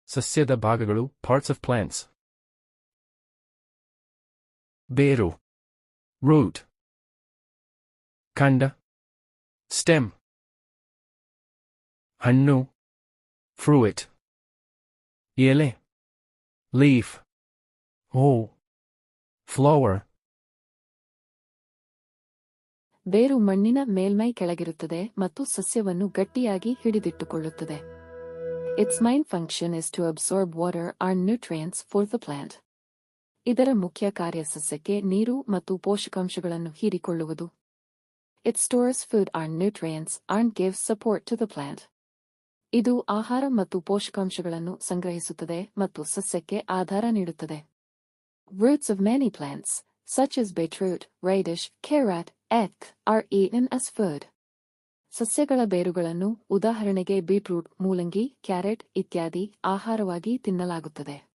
ಸಸ್ಯದ ಭಾಗಗಳು parts of plants. ಬೇರು root. ಕಾಂಡ stem. ಹಣ್ಣು fruit. ಎಲೆ leaf. ಹೂ flower. ಬೇರು ಮಣ್ಣಿನ ಮೇಲ್ಮೈ ಕೆಳಗಿರುತ್ತದೆ ಮತ್ತು ಸಸ್ಯವನ್ನು ಗಟ್ಟಿಯಾಗಿ ಹಿಡಿದಿಟ್ಟುಕೊಳ್ಳುತ್ತದೆ. Its main function is to absorb water and nutrients for the plant. ಇದರ ಮುಖ್ಯ ಕಾರ್ಯ ಸಸ್ಯಕ್ಕೆ ನೀರು ಮತ್ತು ಪೋಷಕಾಂಶಗಳನ್ನು ಹೀರಿಕೊಳ್ಳುವುದು. It stores food and nutrients and gives support to the plant. ಇದು ಆಹಾರ ಮತ್ತು ಪೋಷಕಾಂಶಗಳನ್ನು ಸಂಗ್ರಹಿಸುತ್ತದೆ ಮತ್ತು ಸಸ್ಯಕ್ಕೆ ಆಧಾರ ನೀಡುತ್ತದೆ. Roots of many plants, such as beetroot, radish, carrot, are eaten as food. ಸಸ್ಯಗಳ ಬೇರುಗಳನ್ನು ಉದಾಹರಣೆಗೆ ಬೀಟ್ರೂಟ್, ಮೂಲಂಗಿ, ಕ್ಯಾರೆಟ್ ಇತ್ಯಾದಿ ಆಹಾರವಾಗಿ ತಿನ್ನಲಾಗುತ್ತದೆ.